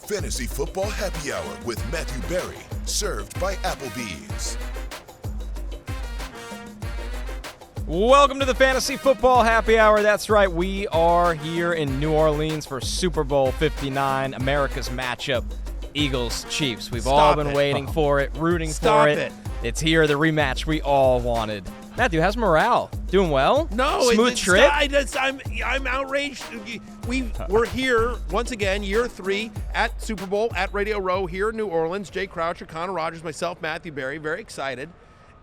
Fantasy Football Happy Hour with Matthew Berry, served by Applebee's. Welcome to the Fantasy Football Happy Hour. That's right, we are here in New Orleans for Super Bowl 59, America's matchup, Eagles-Chiefs. We've all been waiting for it, rooting for it. It's here, the rematch we all wanted. Matthew, how's morale? Doing well? No, smooth trip. I'm outraged. We're here once again, year 3 at Super Bowl at Radio Row here in New Orleans. Jay Croucher, Connor Rogers, myself, Matthew Berry, very excited.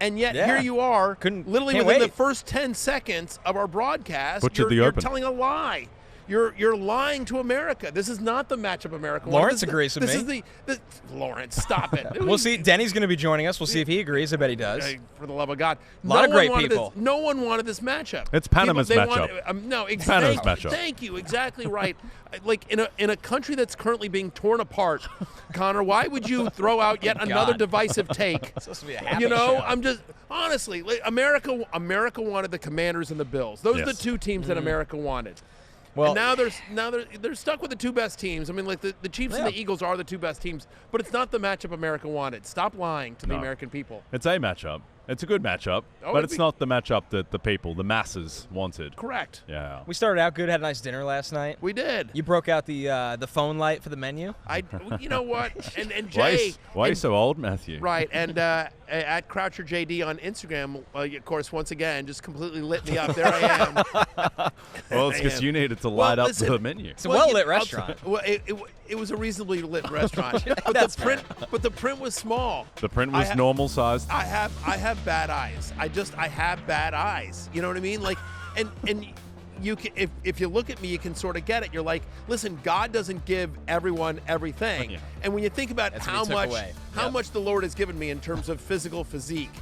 And yet here you are, literally within the first 10 seconds of our broadcast, you're telling a lie. You're lying to America. This is not the matchup America wants. Lawrence agrees with me. This is the Lawrence, stop it. We'll see. Denny's going to be joining us. We'll see if he agrees. I bet he does. For the love of God. A lot of great people. No one wanted this matchup. It's Panama's matchup. No, Panama's matchup. Thank you. Exactly right. Like in a country that's currently being torn apart, Connor, why would you throw out yet another divisive take? It's supposed to be a happy show. I'm just honestly, America wanted the Commanders and the Bills. Those are the two teams that America wanted. Well, and now they're stuck with the two best teams. I mean, like the Chiefs and the Eagles are the two best teams, but it's not the matchup America wanted. Stop lying to the American people. It's a matchup. It's a good matchup, but it's not the matchup that the people, the masses, wanted. Correct. Yeah. We started out good, had a nice dinner last night. We did. You broke out the phone light for the menu. You know what? And Jay. Why are you so old, Matthew? Right. And at Croucher JD on Instagram, of course, once again, just completely lit me up. There I am. Well, it's because you needed to light up the menu. It's a well-lit restaurant. It was a reasonably lit restaurant, but the print was small. The print was normal sized. I have bad eyes. I have bad eyes. You know what I mean? Like, and you can, if you look at me, you can sort of get it. You're like, listen, God doesn't give everyone everything. And when you think about how much the Lord has given me in terms of physical physique,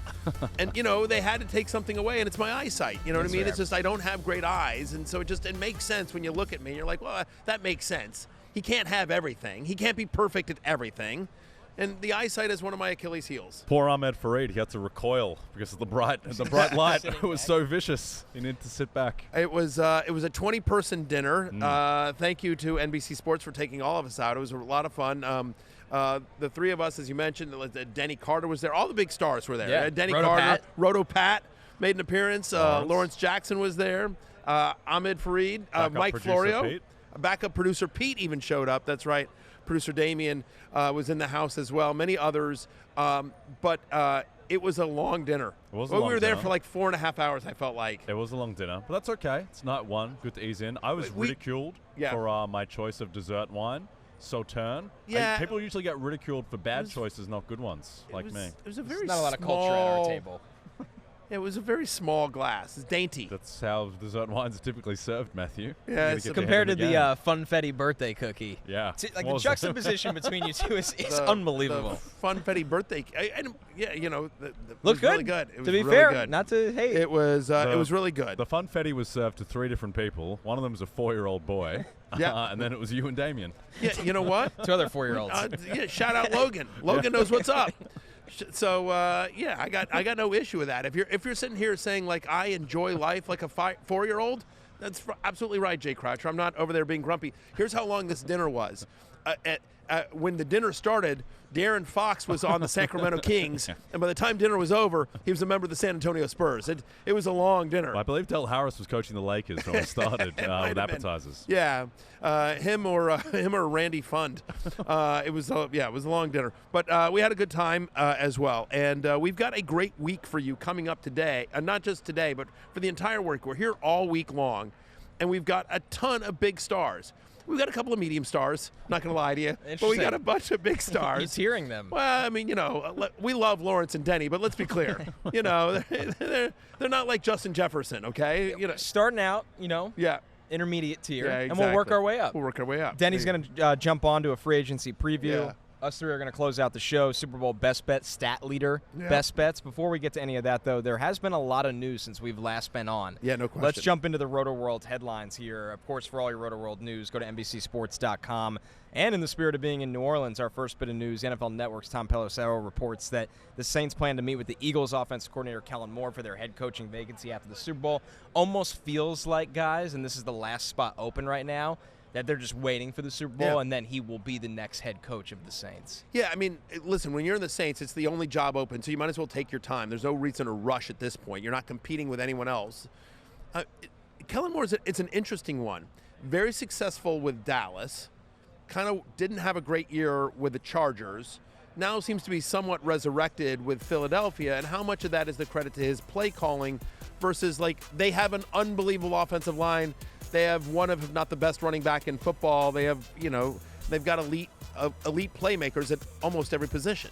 and they had to take something away, and it's my eyesight. You know what I mean? It's just I don't have great eyes, and so it makes sense when you look at me. You're like, well, that makes sense. He can't have everything. He can't be perfect at everything. And the eyesight is one of my Achilles heels. Poor Ahmed Fareed, he had to recoil because of the bright light. It was so vicious. He needed to sit back. It was a 20-person dinner. Thank you to NBC Sports for taking all of us out. It was a lot of fun. The three of us, as you mentioned, Denny Carter was there. All the big stars were there. Yeah. Denny Carter, Roto Pat made an appearance. Lawrence Jackson was there. Ahmed Fareed, Mike Florio. Pete. Backup producer Pete even showed up. That's right. Producer Damien was in the house as well. Many others. But it was a long dinner. We were there for like 4.5 hours, I felt like. It was a long dinner. But that's okay. It's night one. Good to ease in. I was ridiculed for my choice of dessert wine. Sauterne. Yeah. People usually get ridiculed for bad choices, not good ones, me. It was a very not a lot of culture at our table. It was a very small glass. It's dainty. That's how dessert wines are typically served, Matthew. Yeah, compared to the Funfetti birthday cookie. Yeah. The juxtaposition between you two is unbelievable. The Funfetti birthday. Looked really good. It was to be really fair, good. Not to hate. It was really good. The Funfetti was served to 3 different people. One of them was a 4-year-old boy. And then it was you and Damien. Yeah, you know what? 2 other 4-year-olds. Shout out Logan. Logan knows what's up. So I got no issue with that. If you're sitting here saying like I enjoy life like a 4-year-old, that's absolutely right, Jay Croucher. I'm not over there being grumpy. Here's how long this dinner was. When the dinner started, Darren Fox was on the Sacramento Kings, and by the time dinner was over, he was a member of the San Antonio Spurs. It was a long dinner. Well, I believe Del Harris was coaching the Lakers when it started with appetizers. Yeah, him or Randy Fund. It was a long dinner, but we had a good time as well, and we've got a great week for you coming up today. Not just today, but for the entire week. We're here all week long, and we've got a ton of big stars. We've got a couple of medium stars, not going to lie to you, but we got a bunch of big stars. He's hearing them. Well, I mean, we love Lawrence and Denny, but let's be clear. They're not like Justin Jefferson, okay? Starting out, intermediate tier, exactly. And we'll work our way up. We'll work our way up. Denny's going to jump on to a free agency preview. Yeah. Us three are going to close out the show. Super Bowl best bet, stat leader, best bets. Before we get to any of that, though, there has been a lot of news since we've last been on. Yeah, no question. Let's jump into the Rotoworld headlines here. Of course, for all your Rotoworld news, go to NBCSports.com. And in the spirit of being in New Orleans, our first bit of news, NFL Network's Tom Pelissero reports that the Saints plan to meet with the Eagles offensive coordinator Kellen Moore for their head coaching vacancy after the Super Bowl. Almost feels like, guys, and this is the last spot open right now, that they're just waiting for the Super Bowl, and then he will be the next head coach of the Saints. Yeah, I mean, listen, when you're in the Saints, it's the only job open, so you might as well take your time. There's no reason to rush at this point. You're not competing with anyone else. Kellen Moore, it's an interesting one. Very successful with Dallas. Kind of didn't have a great year with the Chargers. Now seems to be somewhat resurrected with Philadelphia, and how much of that is the credit to his play calling versus, like, they have an unbelievable offensive line. They have one of, if not the best running back in football. They have, they've got elite playmakers at almost every position.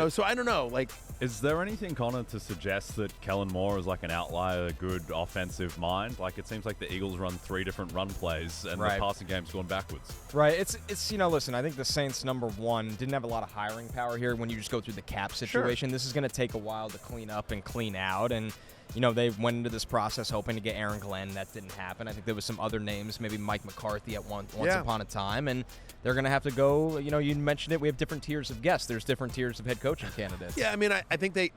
So I don't know. Like, is there anything, Connor, to suggest that Kellen Moore is like an outlier, good offensive mind? Like, it seems like the Eagles run 3 different run plays, and the passing game's going backwards. Right. It's listen, I think the Saints, number one, didn't have a lot of hiring power here when you just go through the cap situation. Sure. This is going to take a while to clean up and clean out, and they went into this process hoping to get Aaron Glenn. That didn't happen. I think there was some other names, maybe Mike McCarthy at once upon a time, and they're going to have to go. You mentioned it. We have different tiers of guests. There's different tiers of head coaching candidates. Yeah, I mean, I think they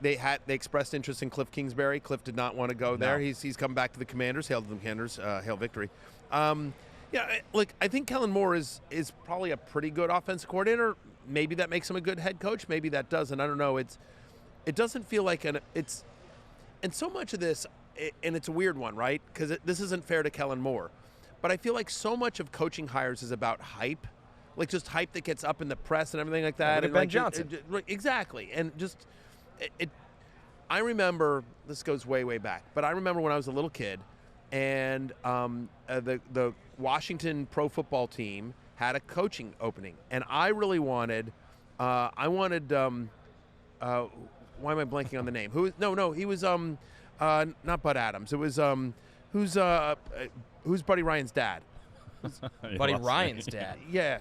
expressed interest in Cliff Kingsbury. Cliff did not want to go there. He's come back to the Commanders. Hail to the Commanders. Hail victory. I think Kellen Moore is probably a pretty good offensive coordinator. Maybe that makes him a good head coach. Maybe that doesn't. I don't know. It doesn't feel like and so much of this, and it's a weird one, right? Because this isn't fair to Kellen Moore. But I feel like so much of coaching hires is about hype. Like, just hype that gets up in the press and everything like that. And Ben Johnson. Exactly. And just, I remember, this goes way, way back, but I remember when I was a little kid, and the Washington pro football team had a coaching opening. And I really wanted, why am I blanking on the name? He was not Bud Adams. It was who's Buddy Ryan's dad? Buddy Ryan's dad. Yeah.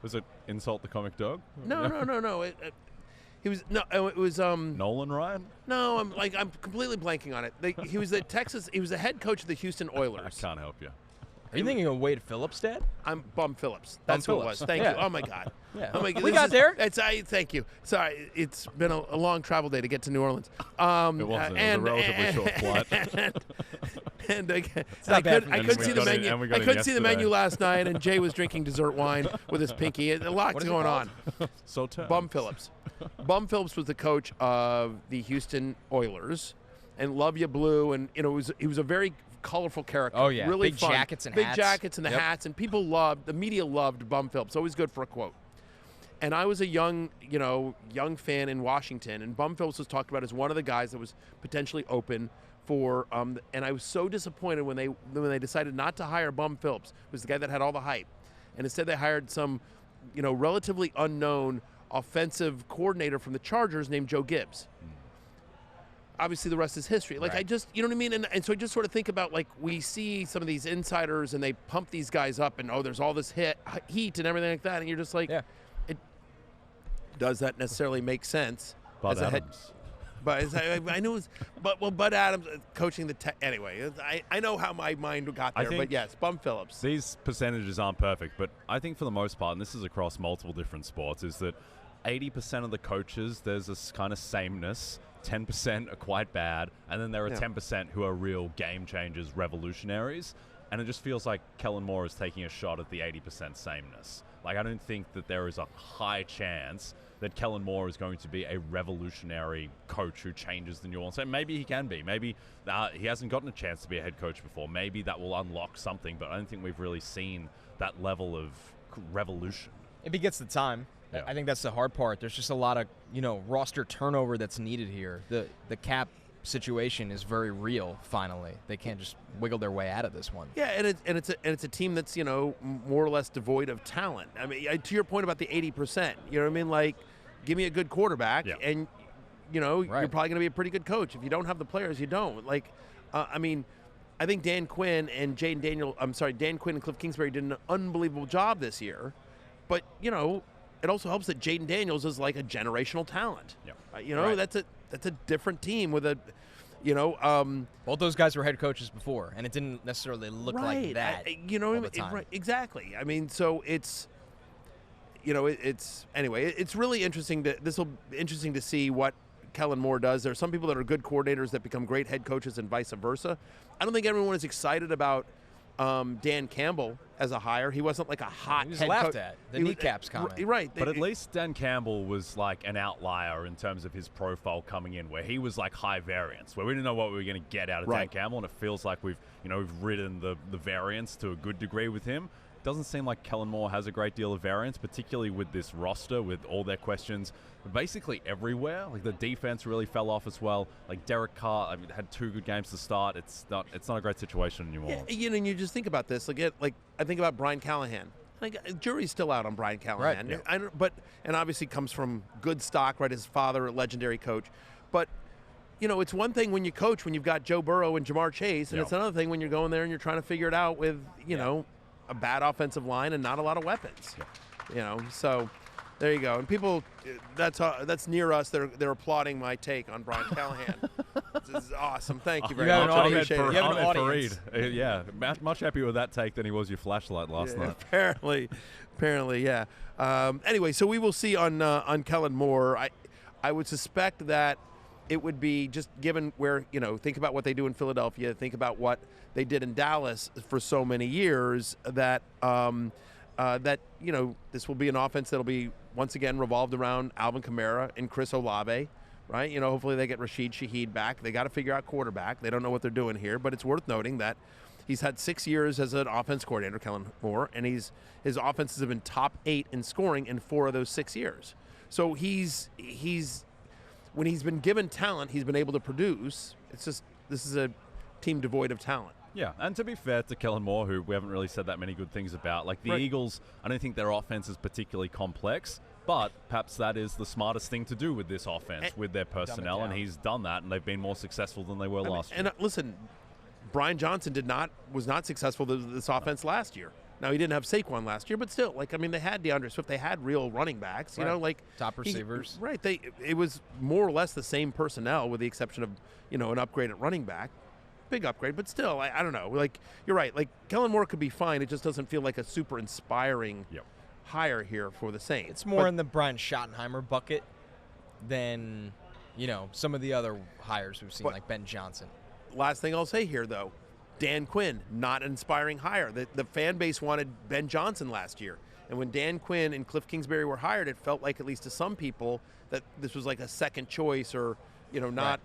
Was it Insult the Comic Dog? No. It was Nolan Ryan? No, I'm completely blanking on it. He was the head coach of the Houston Oilers. I can't help you. Are you thinking of Wade Phillips' dad? I'm Bum Phillips. That's who it was. Thank you. Oh my God. Yeah. Oh my God. We got there. Thank you. Sorry, it's been a long travel day to get to New Orleans. It wasn't. It was a relatively short flight. I couldn't see the menu. I couldn't see the menu last night, and Jay was drinking dessert wine with his pinky. A lot's going on. Bum Phillips. Bum Phillips was the coach of the Houston Oilers, and Love Ya Blue, and he was a very colorful character. Oh yeah, really big fun. jackets and big hats. jackets and the hats, and the media loved Bum Phillips. Always good for a quote. And I was a young fan in Washington, and Bum Phillips was talked about as one of the guys that was potentially open for. And I was so disappointed when they decided not to hire Bum Phillips, who was the guy that had all the hype, and instead they hired some, relatively unknown offensive coordinator from the Chargers named Joe Gibbs. Obviously, the rest is history. Like, right. I just, you know what I mean? And so I just sort of think about, like, we see some of these insiders and they pump these guys up and, there's all this heat and everything like that. And you're just like, does that necessarily make sense? Bud Adams. But I knew it was, Bud Adams coaching the anyway, I know how my mind got there, but yes, Bum Phillips. These percentages aren't perfect, but I think for the most part, and this is across multiple different sports, is that 80% of the coaches, there's this kind of sameness. 10% are quite bad, and then there are 10% who are real game changers, revolutionaries, and it just feels like Kellen Moore is taking a shot at the 80% sameness. Like, I don't think that there is a high chance that Kellen Moore is going to be a revolutionary coach who changes the New Orleans. And maybe he can be. Maybe he hasn't gotten a chance to be a head coach before. Maybe that will unlock something, but I don't think we've really seen that level of revolution. If he gets the time. Yeah. I think that's the hard part. There's just a lot of, roster turnover that's needed here. The cap situation is very real. Finally, they can't just wiggle their way out of this one. Yeah, and it's a team that's more or less devoid of talent. I mean, to your point about the 80%, you know what I mean? Like, give me a good quarterback, and you're probably going to be a pretty good coach. If you don't have the players, you don't. Like, I think Dan Quinn and Cliff Kingsbury did an unbelievable job this year, but it also helps that Jaden Daniels is like a generational talent. Yeah. That's a different team with a, both those guys were head coaches before, and it didn't necessarily look like that. Right, exactly. I mean, so it's, it's really interesting. This will be interesting to see what Kellen Moore does. There are some people that are good coordinators that become great head coaches and vice versa. I don't think everyone is excited about Dan Campbell as a hire. He wasn't like a hot He was head laughed coach. at. The kneecaps comment. Right. But at least Dan Campbell was like an outlier in terms of his profile coming in, where he was like high variance, where we didn't know what we were going to get out of Dan Campbell, and it feels like we've ridden the variance to a good degree with him. Doesn't seem like Kellen Moore has a great deal of variance, particularly with this roster, with all their questions basically everywhere. Like the defense really fell off as well. Like Derek Carr, had 2 good games to start. It's not a great situation in New Orleans. Yeah, and you just think about this. Like I think about Brian Callahan. Like jury's still out on Brian Callahan. Right. Yeah. And obviously comes from good stock. Right, his father, a legendary coach. But it's one thing when you coach when you've got Joe Burrow and Jamar Chase, and it's another thing when you're going there and you're trying to figure it out with a bad offensive line and not a lot of weapons. So there you go. And people, that's near us. They're applauding my take on Brian Callahan. This is awesome. Thank you very much. I appreciate it. You have an audience. Yeah, much happier with that take than he was your flashlight last night. Apparently, yeah. Anyway, so we will see on Kellen Moore. I would suspect that it would be just given where, think about what they do in Philadelphia, think about what they did in Dallas for so many years, that this will be an offense that'll be once again revolved around Alvin Kamara and Chris Olave, right? Hopefully they get Rashid Shaheed back. They got to figure out quarterback. They don't know what they're doing here, but it's worth noting that he's had 6 years as an offense coordinator, Kellen Moore, and his offenses have been top 8 in scoring in 4 of those 6 years. So he's when he's been given talent, he's been able to produce. It's just this is a team devoid of talent. Yeah, and to be fair to Kellen Moore, who we haven't really said that many good things about, like the Eagles, I don't think their offense is particularly complex, but perhaps that is the smartest thing to do with this offense, with their personnel, and he's done that, and they've been more successful than they were last year. And listen, Brian Johnson was not successful with this offense last year. Now, he didn't have Saquon last year, but still, they had DeAndre Swift. They had real running backs, top receivers. It was more or less the same personnel with the exception of, an upgrade at running back. Big upgrade, but still, I don't know. You're right. Kellen Moore could be fine. It just doesn't feel like a super inspiring hire here for the Saints. It's more in the Brian Schottenheimer bucket than, some of the other hires we've seen, like Ben Johnson. Last thing I'll say here, though. Dan Quinn, not an inspiring hire. The fan base wanted Ben Johnson last year. And when Dan Quinn and Cliff Kingsbury were hired, it felt like, at least to some people, that this was like a second choice or, not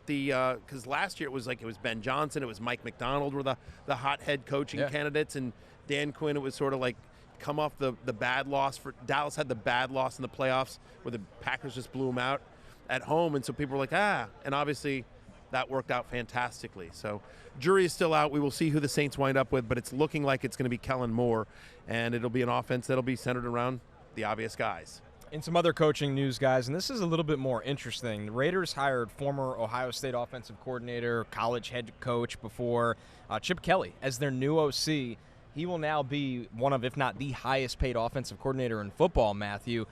the – because last year it was Ben Johnson, it was Mike McDonald were the hot head coaching candidates. And Dan Quinn, it was sort of like come off the bad loss. Dallas had the bad loss in the playoffs where the Packers just blew them out at home. And so people were like, and obviously – that worked out fantastically. So jury is still out. We will see who the Saints wind up with, but it's looking like it's going to be Kellen Moore, and it'll be an offense that'll be centered around the obvious guys. In some other coaching news, guys, and this is a little bit more interesting. The Raiders hired former Ohio State offensive coordinator, college head coach before, Chip Kelly, as their new OC. He will now be one of, if not the highest paid offensive coordinator in football, Matthew.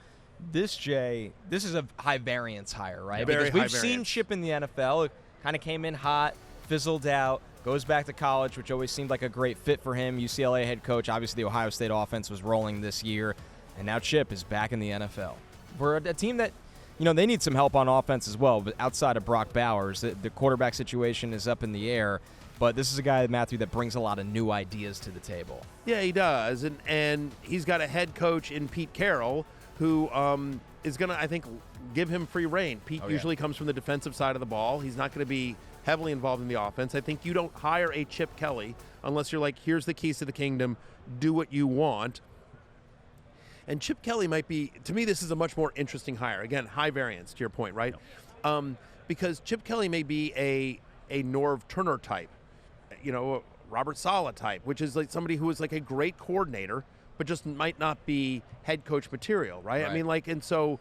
This is a high variance hire, right? Very because high we've seen Chip in the NFL. Kind of came in hot, fizzled out, goes back to college, which always seemed like a great fit for him. UCLA head coach. Obviously, the Ohio State offense was rolling this year, and now Chip is back in the NFL. We're a team that, they need some help on offense as well, but outside of Brock Bowers, the quarterback situation is up in the air. But this is a guy, Matthew, that brings a lot of new ideas to the table. Yeah, he does, and he's got a head coach in Pete Carroll who is going to, I think, give him free reign. Pete usually comes from the defensive side of the ball. He's not going to be heavily involved in the offense. I think you don't hire a Chip Kelly unless you're like, here's the keys to the kingdom, do what you want. And Chip Kelly might be, to me, this is a much more interesting hire. Again, high variance, to your point, right? Because Chip Kelly may be a Norv Turner type, a Robert Saleh type, which is like somebody who is like a great coordinator, but just might not be head coach material, right? I mean, and so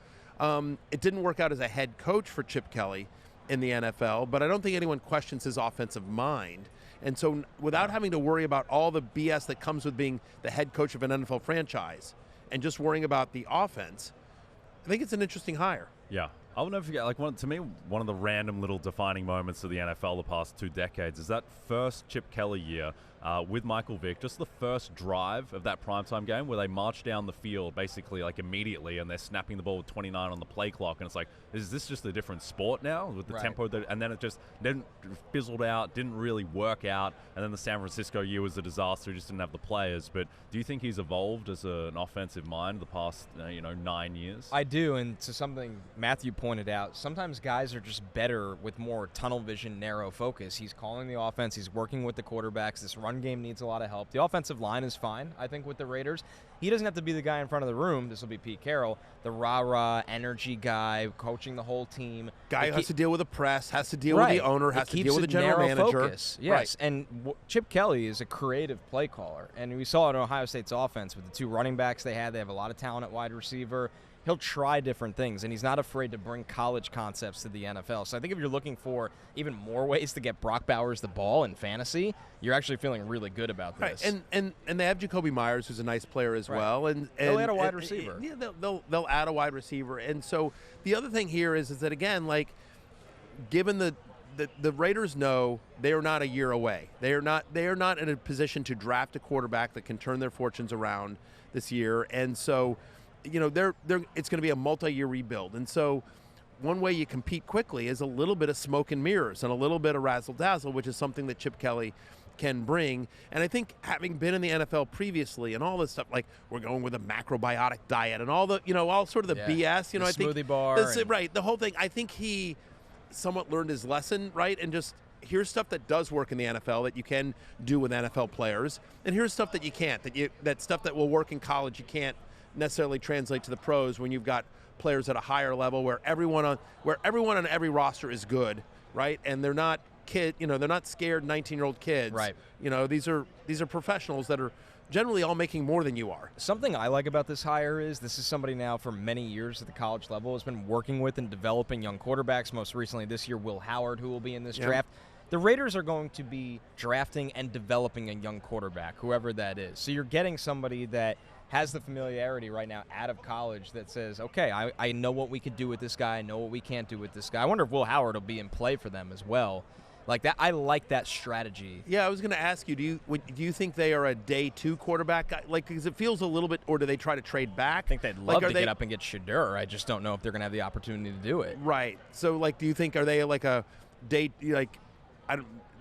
it didn't work out as a head coach for Chip Kelly in the NFL, but I don't think anyone questions his offensive mind. And so without having to worry about all the BS that comes with being the head coach of an NFL franchise and just worrying about the offense, I think it's an interesting hire. Yeah. I'll never forget, like, to me, one of the random little defining moments of the NFL the past 2 decades is that first Chip Kelly year with Michael Vick, just the first drive of that primetime game where they march down the field basically like immediately and they're snapping the ball with 29 on the play clock. And it's like, is this just a different sport now with the tempo? And then it just didn't fizzled out, didn't really work out. And then the San Francisco year was a disaster, just didn't have the players. But do you think he's evolved as an offensive mind the past 9 years? I do, and to something Matthew pointed out, sometimes guys are just better with more tunnel vision, narrow focus. He's calling the offense. He's working with the quarterbacks. This run game needs a lot of help. The offensive line is fine, I think, with the Raiders. He doesn't have to be the guy in front of the room. This will be Pete Carroll, the rah-rah energy guy, coaching the whole team. Guy who has to deal with the press, has to deal with the owner, has to deal with the general manager. Focus. Yes, and Chip Kelly is a creative play caller, and we saw it in Ohio State's offense with the 2 running backs they had. They have a lot of talent at wide receiver. He'll try different things, and he's not afraid to bring college concepts to the NFL. So I think if you're looking for even more ways to get Brock Bowers the ball in fantasy, you're actually feeling really good about this. Right. And they have Jacoby Myers, who's a nice player as well. And they'll add a wide receiver. Yeah, they'll add a wide receiver. And so the other thing here is that, again, like, given the Raiders know they are not a year away. They are not in a position to draft a quarterback that can turn their fortunes around this year. And so it's going to be a multi-year rebuild. And so one way you compete quickly is a little bit of smoke and mirrors and a little bit of razzle-dazzle, which is something that Chip Kelly can bring. And I think having been in the NFL previously and all this stuff, like we're going with a macrobiotic diet and all the, all sort of the BS, the I think. Smoothie bar. Right, the whole thing. I think he somewhat learned his lesson, right? And just here's stuff that does work in the NFL that you can do with NFL players. And here's stuff that you can't, that stuff that will work in college you can't necessarily translate to the pros when you've got players at a higher level where everyone on every roster is good, right? And they're not they're not scared 19-year-old kids. Right. These are professionals that are generally all making more than you are. Something I like about this hire is this is somebody now for many years at the college level has been working with and developing young quarterbacks. Most recently this year, Will Howard, who will be in this draft. The Raiders are going to be drafting and developing a young quarterback, whoever that is. So you're getting somebody that has the familiarity right now out of college that says, okay, I know what we could do with this guy. I know what we can't do with this guy. I wonder if Will Howard will be in play for them as well. Like that, I like that strategy. Yeah, I was going to ask you, do you think they are a day 2 quarterback guy? Like, because it feels a little bit, or do they try to trade back? I think they'd love to get up and get Shadur. I just don't know if they're going to have the opportunity to do it. Right. So, like, do you think, are they like a day, like,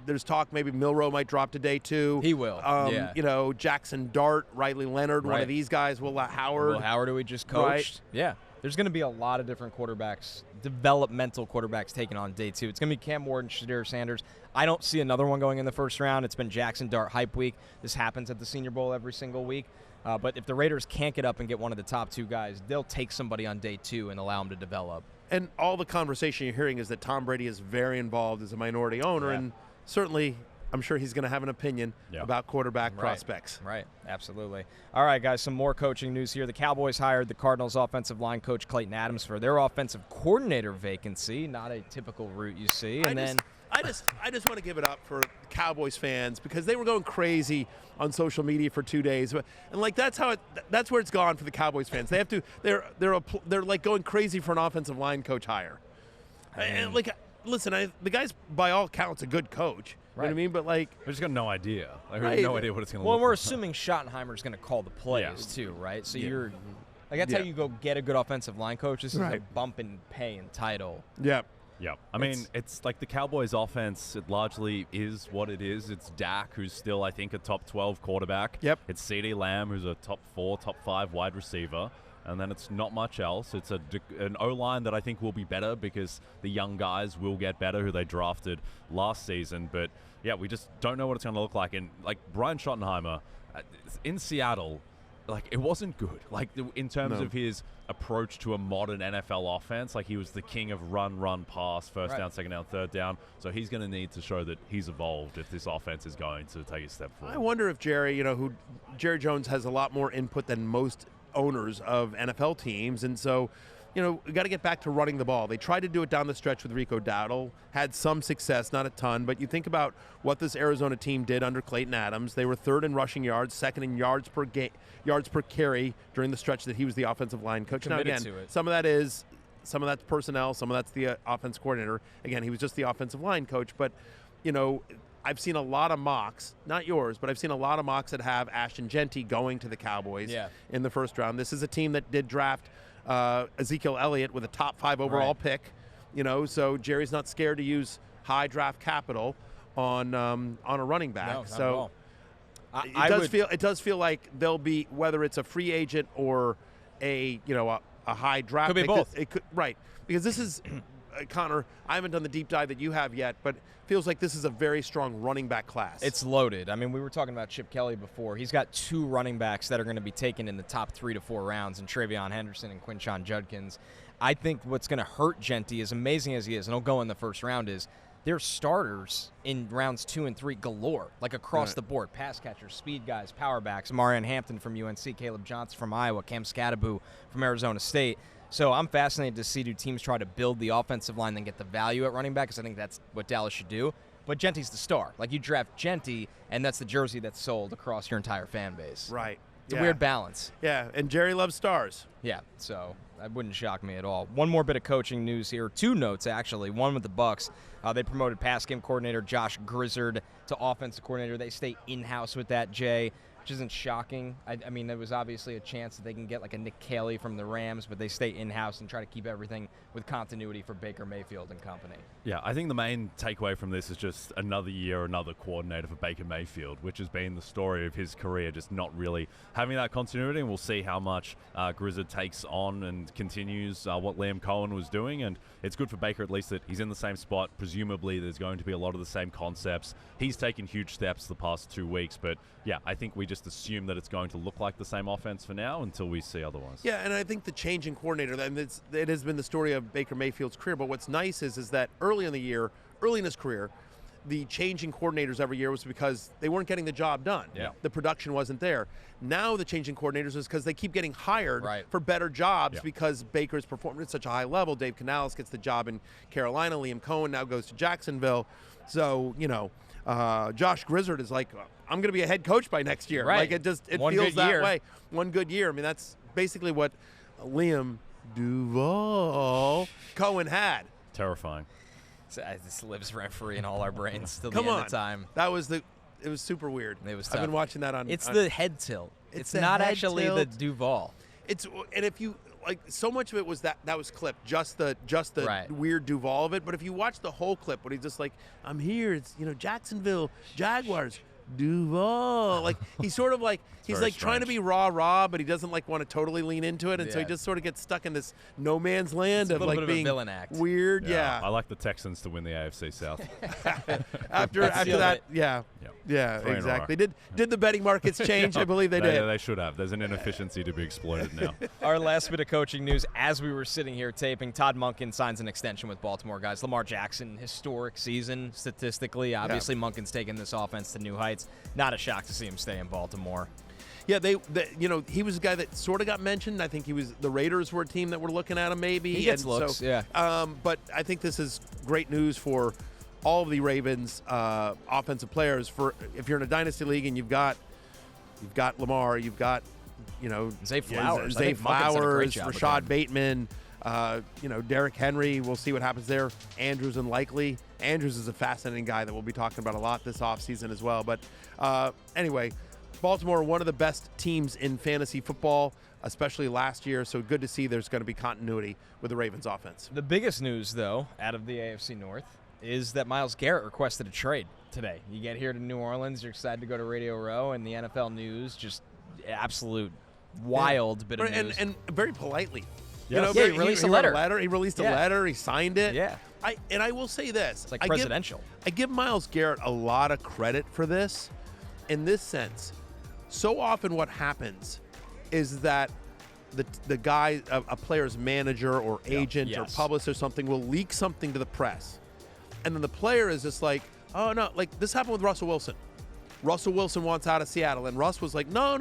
there's talk maybe Milroe might drop to day 2. He will. Jackson Dart, Riley Leonard, one of these guys. Will Howard, who we just coached. Right. Yeah. There's going to be a lot of different quarterbacks, developmental quarterbacks taken on day 2. It's going to be Cam Ward and Shadur Sanders. I don't see another one going in the first round. It's been Jackson Dart hype week. This happens at the Senior Bowl every single week. But if the Raiders can't get up and get one of the top 2 guys, they'll take somebody on day 2 and allow them to develop. And all the conversation you're hearing is that Tom Brady is very involved as a minority owner, and certainly I'm sure he's going to have an opinion about quarterback prospects. Right, absolutely. All right, guys, some more coaching news here. The Cowboys hired the Cardinals offensive line coach Klayton Adams for their offensive coordinator vacancy, not a typical route you see. I just want to give it up for Cowboys fans because they were going crazy on social media for 2 days, and like that's where it's gone for the Cowboys fans. They have to they're like going crazy for an offensive line coach hire. And like, listen, the guy's by all accounts a good coach. You know what I mean? But like, we just got no idea. We have no idea what it's going to look like. Well, we're assuming Schottenheimer's going to call the plays too, right? So you're like, that's how you go get a good offensive line coach. This is a bump in pay and title. Yeah. Yeah, I mean, it's like the Cowboys' offense, it largely is what it is. It's Dak, who's still, I think, a top 12 quarterback. Yep. It's CeeDee Lamb, who's a top 4, top 5 wide receiver. And then it's not much else. It's an O-line that I think will be better because the young guys will get better who they drafted last season. But, yeah, we just don't know what it's going to look like. And, like, Brian Schottenheimer in Seattle, like, it wasn't good. Like, in terms of his approach to a modern NFL offense, like, he was the king of run, pass, first down, second down, third down. So he's going to need to show that he's evolved if this offense is going to take a step forward. I wonder if Jerry Jones has a lot more input than most owners of NFL teams, and so we got to get back to running the ball. They tried to do it down the stretch with Rico Dowdle, had some success, not a ton, but you think about what this Arizona team did under Klayton Adams. They were 3rd in rushing yards, 2nd in yards per carry during the stretch that he was the offensive line coach. Now again, some of that is some of that's personnel, some of that's the offense coordinator. Again, he was just the offensive line coach, but I've seen a lot of mocks, not yours, but I've seen a lot of mocks that have Ashton Genty going to the Cowboys in the first round. This is a team that did draft Ezekiel Elliott with a top 5 overall pick. So Jerry's not scared to use high draft capital on a running back. No, not so at all. it does feel like they'll be, whether it's a free agent or a high draft. Could be pick, both. It could, right, because this is Connor. I haven't done the deep dive that you have yet, but feels like this is a very strong running back class. It's loaded. I mean, we were talking about Chip Kelly before. He's got 2 running backs that are going to be taken in the top 3 to 4 rounds, and Travion Henderson and Quinshon Judkins. I think what's going to hurt Genty, as amazing as he is, and he'll go in the first round, is there's starters in rounds 2 and 3 galore, like across the board. Pass catchers, speed guys, power backs. Marion Hampton from UNC, Caleb Johnson from Iowa, Cam Scatteraboo from Arizona State. So I'm fascinated to see do teams try to build the offensive line and get the value at running back, because I think that's what Dallas should do. But Genty's the star. Like, you draft Genty, and that's the jersey that's sold across your entire fan base. Right. It's a weird balance. Yeah, and Jerry loves stars. Yeah, so that wouldn't shock me at all. One more bit of coaching news here. 2 notes, actually. One with the Bucs. They promoted pass game coordinator Josh Grizzard to offensive coordinator. They stay in-house with that, Jay, which isn't shocking. I mean, there was obviously a chance that they can get like a Nick Caley from the Rams, but they stay in-house and try to keep everything with continuity for Baker Mayfield and company. Yeah, I think the main takeaway from this is just another year, another coordinator for Baker Mayfield, which has been the story of his career, just not really having that continuity. And we'll see how much Grizzard takes on and continues what Liam Cohen was doing. And it's good for Baker, at least, that he's in the same spot. Presumably, there's going to be a lot of the same concepts. He's taken huge steps the past 2 weeks. But, yeah, I think we just assume that it's going to look like the same offense for now until we see otherwise. Yeah, and I think the change in coordinator, and it has been the story of Baker Mayfield's career. But what's nice is that early in his career, the change in coordinators every year was because they weren't getting the job done. Yeah. The production wasn't there. Now the change in coordinators is because they keep getting hired for better jobs because Baker's performed at such a high level. Dave Canales gets the job in Carolina. Liam Cohen now goes to Jacksonville. So, Josh Grizzard is like, I'm going to be a head coach by next year. Right. Like, it feels that way. One good year. I mean, that's basically what Liam Duval Cohen had. Terrifying. This lives rent-free in all our brains till the Come end on. of time. It was super weird. It was I've tough. been watching that on. It's the head tilt. It's the not head actually tilt. the Duval. And if you like, so much of it was that was clipped, just the Right. weird Duval of it. But if you watch the whole clip, when he's just like, I'm here, it's Jacksonville Jaguars. Duval, like he's sort of like he's like trying to be rah, but he doesn't like want to totally lean into it, and so he just sort of gets stuck in this no man's land of like being a villain act. Weird. Yeah. I like the Texans to win the AFC South. after that, yeah, Three in a exactly. row. Did the betting markets change? I believe they did. They should have. There's an inefficiency to be exploited now. Our last bit of coaching news, as we were sitting here taping, Todd Monken signs an extension with Baltimore, guys. Lamar Jackson, historic season statistically. Obviously, Monken's taken this offense to new heights. Not a shock to see him stay in Baltimore. Yeah, he was a guy that sort of got mentioned. I think the Raiders were a team that were looking at him maybe. He gets looks, but I think this is great news for all of the Ravens offensive players. For if you're in a dynasty league and you've got Lamar, you've got Zay Flowers, Zay Flowers, Rashad Bateman, Derrick Henry. We'll see what happens there. Andrews unlikely. Andrews is a fascinating guy that we'll be talking about a lot this offseason as well. But anyway, Baltimore, one of the best teams in fantasy football, especially last year. So good to see there's going to be continuity with the Ravens offense. The biggest news, though, out of the AFC North is that Myles Garrett requested a trade today. You get here to New Orleans, you're excited to go to Radio Row, and the NFL news, just absolute wild bit of news. And very politely. He released a letter. He released a letter. He signed it. Yeah. I will say this. It's like presidential. I give Myles Garrett a lot of credit for this in this sense. So often what happens is that the guy, a player's manager or agent or publicist or something will leak something to the press. And then the player is just like, oh, no. Like this happened with Russell Wilson. Russell Wilson wants out of Seattle, and Russ was like, no,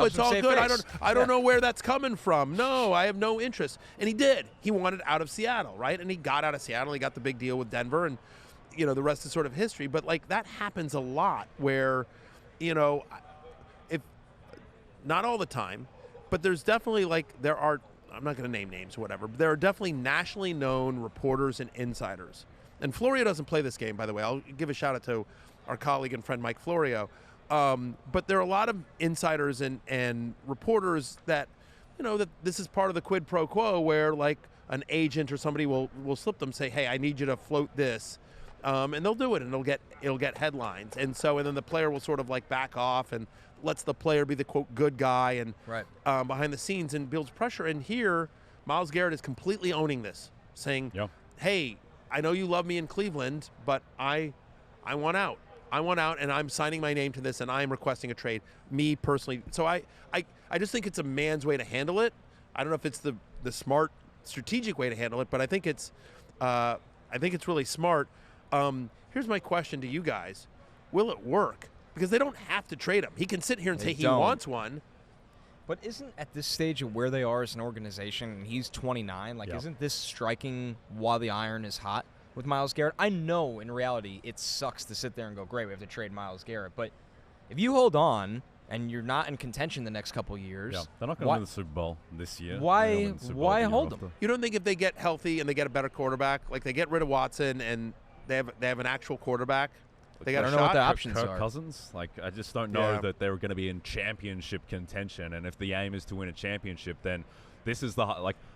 it's all good. I don't know where that's coming from. No, I have no interest. And he did. He wanted out of Seattle, right? And he got out of Seattle. He got the big deal with Denver, and the rest is sort of history. But like that happens a lot where, if not all the time, but there's definitely there are I'm not going to name names or whatever, but there are definitely nationally known reporters and insiders. And Florio doesn't play this game, by the way. I'll give a shout out to our colleague and friend Mike Florio. But there are a lot of insiders and reporters that, that this is part of the quid pro quo where like an agent or somebody will slip them, say, hey, I need you to float this. And they'll do it, and it'll get headlines. And then the player will sort of like back off and lets the player be the, quote, good guy and behind the scenes and builds pressure. And here, Myles Garrett is completely owning this, saying, hey, I know you love me in Cleveland, but I want out. I want out, and I'm signing my name to this, and I am requesting a trade, me personally. So I just think it's a man's way to handle it. I don't know if it's the smart, strategic way to handle it, but I think it's really smart. Here's my question to you guys. Will it work? Because they don't have to trade him. He can sit here and say he wants one. But isn't at this stage of where they are as an organization, and he's 29, isn't this striking while the iron is hot with Myles Garrett? I know in reality it sucks to sit there and go, great, we have to trade Myles Garrett. But if you hold on and you're not in contention the next couple of years. They're not going to win the Super Bowl this year. Why hold them? You don't think if they get healthy and they get a better quarterback, like they get rid of Watson and they have an actual quarterback, they got I a don't know what the shot? options Kirk are. Cousins? I just don't know that they were going to be in championship contention. And if the aim is to win a championship, then this is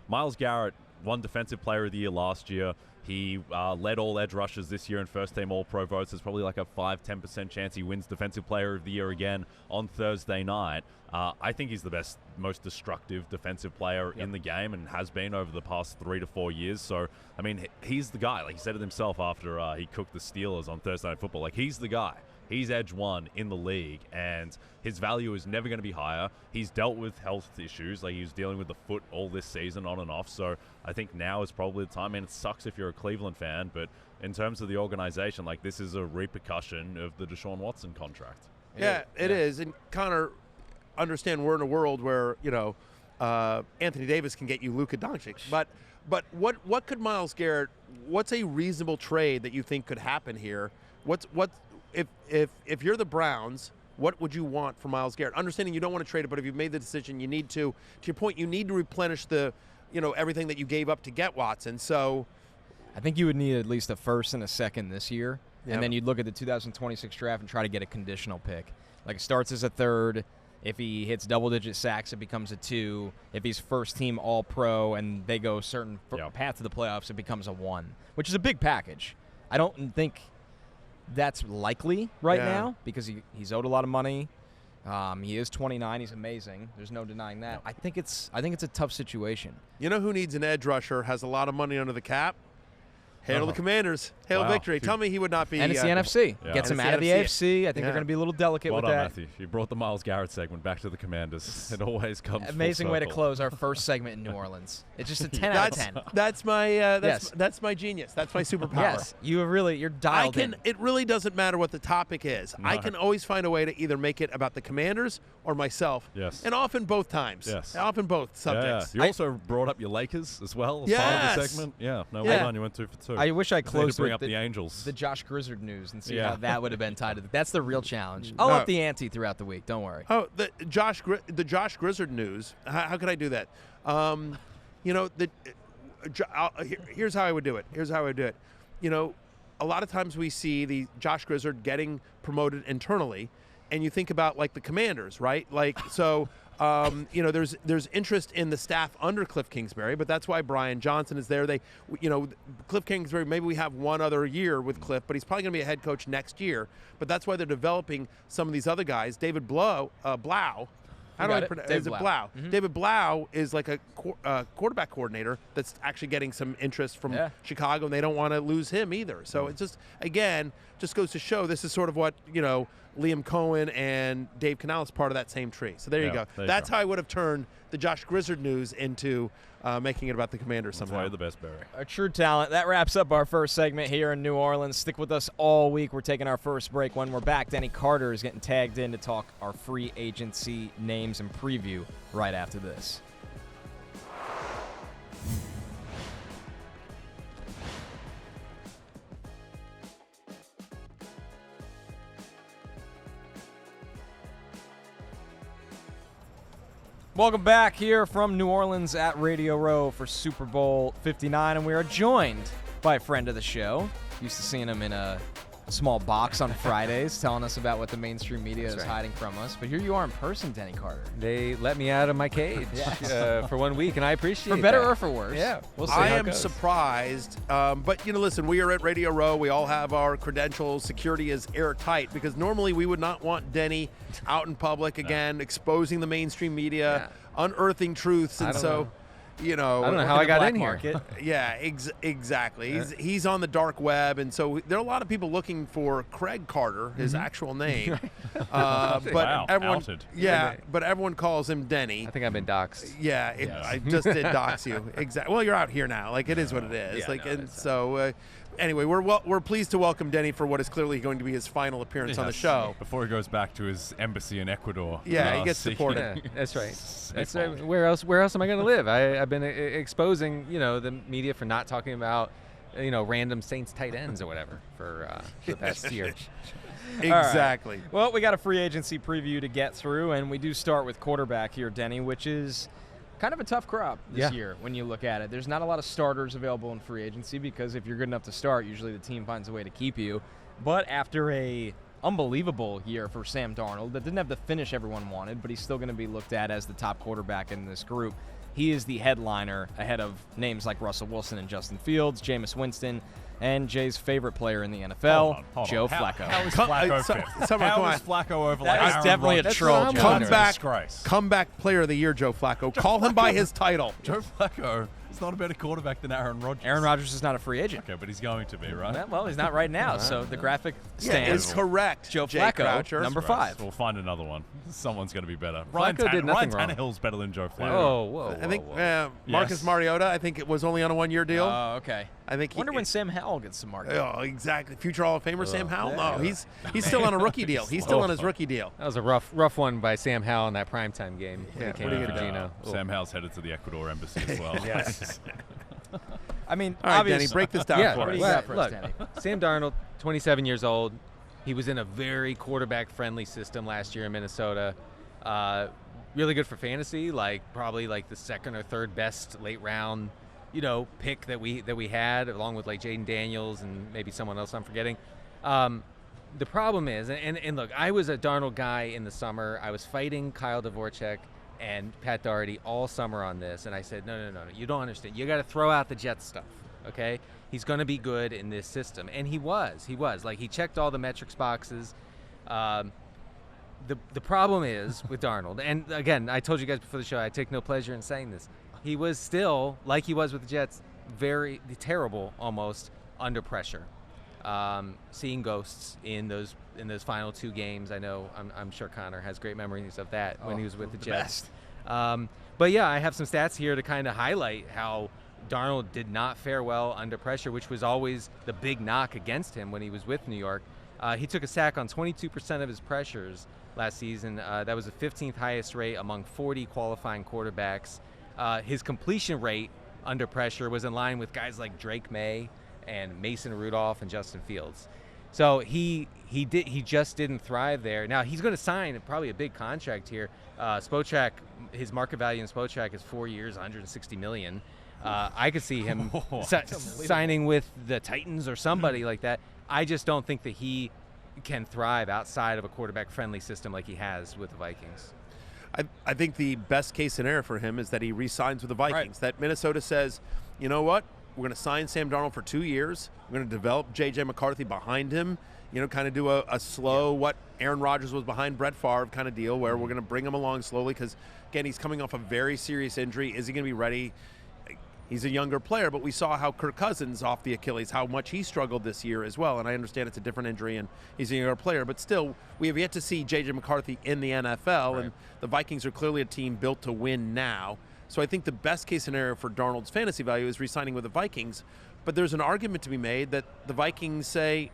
Myles Garrett won Defensive Player of the Year last year. He led all edge rushers this year in first-team All-Pro votes. There's probably like a 5-10% chance he wins Defensive Player of the Year again on Thursday night. I think he's the best, most destructive defensive player in the game and has been over the past 3 to 4 years. So, I mean, he's the guy. Like he said it himself after he cooked the Steelers on Thursday Night Football. Like, he's the guy. He's edge one in the league, and his value is never going to be higher. He's dealt with health issues. Like, he was dealing with the foot all this season on and off. So I think now is probably the time. I mean, it sucks if you're a Cleveland fan, but in terms of the organization, like, this is a repercussion of the Deshaun Watson contract. Yeah, it is. And Connor, understand we're in a world where, Anthony Davis can get you Luka Doncic. But what could Myles Garrett, what's a reasonable trade that you think could happen here? If you're the Browns, what would you want for Myles Garrett? Understanding you don't want to trade it, but if you've made the decision, you need to your point, you need to replenish the, everything that you gave up to get Watson. So I think you would need at least a first and a second this year. Yep. And then you'd look at the 2026 draft and try to get a conditional pick. Like, it starts as a third. If he hits double-digit sacks, it becomes a 2. If he's first-team All-Pro and they go a certain path to the playoffs, it becomes a 1, which is a big package. I don't think that's likely now because he's owed a lot of money. He is 29. He's amazing. There's no denying that. I think it's a tough situation. You know who needs an edge rusher, has a lot of money under the cap? Hail the Commanders. Hail victory. Tell me he would not be. And it's the NFC. Gets him out of the AFC. I think they're going to be a little delicate with Well done, that. Matthew. You brought the Myles Garrett segment back to the Commanders. It always comes Amazing full way to circle. close our first segment in New Orleans. It's just a 10 out of 10. That's my that's my genius. That's my superpower. Yes, you're dialed in. It really doesn't matter what the topic is. No. I can always find a way to either make it about the Commanders or myself. Yes. And often both times. Yes. Often both subjects. You also brought up your Lakers as well as part of the segment. Yeah. No, well done. You went 2 for 2. I wish I closed bring with up the Angels. The Josh Grizzard news and see how that would have been tied to That's the real challenge. I'll up the ante throughout the week. Don't worry. Oh, the Josh Grizzard news. How could I do that? Here's how I would do it. A lot of times we see the Josh Grizzard getting promoted internally, and you think about like the Commanders, right? Like so. There's interest in the staff under Cliff Kingsbury, but that's why Brian Johnson is there. Cliff Kingsbury, maybe we have one other year with Cliff, but he's probably going to be a head coach next year. But that's why they're developing some of these other guys. David Blau. How do I pronounce it? Is it Blau? Mm-hmm. David Blau is like a quarterback coordinator that's actually getting some interest from Chicago, and they don't want to lose him either. So it just goes to show this is sort of what, Liam Cohen and Dave Canales part of that same tree. So there you go. That's how I would have turned the Josh Grizzard news into making it about the Commanders somehow. That's why you're the best, Barry. A true talent. That wraps up our first segment here in New Orleans. Stick with us all week. We're taking our first break. When we're back, Denny Carter is getting tagged in to talk our free agency names and preview right after this. Welcome back here from New Orleans at Radio Row for Super Bowl 59, and we are joined by a friend of the show. Used to seeing him in a small box on Fridays telling us about what the mainstream media is hiding from us. But here you are in person, Denny Carter. They let me out of my cage for 1 week, and I appreciate it. For better that. or for worse. Yeah, we'll see I how it am goes. surprised, but listen, we are at Radio Row. We all have our credentials. Security is airtight because normally we would not want Denny out in public again, exposing the mainstream media, unearthing truths, and I don't so. know. I don't know how in I the got black in here. market. Yeah, exactly. He's on the dark web, and so there are a lot of people looking for Craig Carter, his actual name. But Wow, everyone, outed. but everyone calls him Denny. I think I've been doxxed. Yeah, I just did dox you. Exactly. Well, you're out here now. Like, it is what it is. Anyway, we're pleased to welcome Denny for what is clearly going to be his final appearance on the show. Before he goes back to his embassy in Ecuador. Yeah, he gets seeking- deported. Yeah, that's right. That's Safehold. Where else am I going to live? I've been exposing, the media for not talking about, random Saints tight ends or whatever for the past year. Exactly. All right. Well, we got a free agency preview to get through, and we do start with quarterback here, Denny, which is kind of a tough crop this year when you look at it. There's not a lot of starters available in free agency because if you're good enough to start, usually the team finds a way to keep you. But after a unbelievable year for Sam Darnold that didn't have the finish everyone wanted, but he's still going to be looked at as the top quarterback in this group. He is the headliner ahead of names like Russell Wilson and Justin Fields, Jameis Winston, and Jay's favorite player in the NFL, Hold on. Joe How Flacco. is Flacco fifth? How is Flacco over like That is Aaron definitely a Rodgers? troll, what I'm Joe. wondering. Comeback player of the year, Joe Flacco. Call him by his title. Joe Flacco is not a better quarterback than Aaron Rodgers. Aaron Rodgers is not a free agent. Okay, but he's going to be, right? Well, he's not right now, so the graphic stands. Is correct. Joe Jay Flacco, Croucher. number Right, 5. so we'll find another one. Someone's going to be better. Flacco did nothing Ryan wrong. Tannehill's better than Joe Flacco. Whoa. I think whoa. Marcus Yes. Mariota, I think it was only on a one-year deal. Oh, okay. I think Wonder when Sam Howell gets some market. Oh, exactly. Future Hall of Famer Sam Howell? No, he's still on a rookie deal. He's still on his rookie deal. That was a rough one by Sam Howell in that primetime game when Yeah, he came what are you in for gonna Gino. Sam Howell's headed to the Ecuador embassy as well. Yes. I mean, All right, obviously, Danny, break this down Yeah, for What do us. you got for us, look, Danny? Sam Darnold, 27 years old. He was in a very quarterback-friendly system last year in Minnesota. Really good for fantasy, probably the second or third best late round, pick that we had, along with Jaden Daniels and maybe someone else I'm forgetting. The problem is, and look, I was a Darnold guy in the summer. I was fighting Kyle Dvorak and Pat Doherty all summer on this, and I said, no, you don't understand. You got to throw out the Jets stuff, okay? He's going to be good in this system, and he was. He checked all the metrics boxes. The problem is with Darnold, and again, I told you guys before the show, I take no pleasure in saying this. He was still, like he was with the Jets, very terrible almost under pressure. Seeing ghosts in those final 2 games. I know I'm sure Connor has great memories of that when he was with the Jets. But yeah, I have some stats here to kind of highlight how Darnold did not fare well under pressure, which was always the big knock against him when he was with New York. He took a sack on 22% of his pressures last season. That was the 15th highest rate among 40 qualifying quarterbacks. His completion rate under pressure was in line with guys like Drake May and Mason Rudolph and Justin Fields. So he just didn't thrive there. Now he's going to sign probably a big contract here. Spotrac, his market value in Spotrac is 4 years, $160 million. I could see him signing with the Titans or somebody like that. I just don't think that he can thrive outside of a quarterback-friendly system like he has with the Vikings. I think the best case scenario for him is that he re-signs with the Vikings. That Minnesota says, you know what? We're going to sign Sam Darnold for 2 years. We're going to develop J.J. McCarthy behind him. Kind of do a slow, what Aaron Rodgers was behind Brett Favre kind of deal, where we're going to bring him along slowly because, again, he's coming off a very serious injury. Is he going to be ready? He's a younger player, but we saw how Kirk Cousins off the Achilles, how much he struggled this year as well. And I understand it's a different injury and he's a younger player, but still, we have yet to see J.J. McCarthy in the NFL, and the Vikings are clearly a team built to win now. So I think the best case scenario for Darnold's fantasy value is re-signing with the Vikings. But there's an argument to be made that the Vikings say,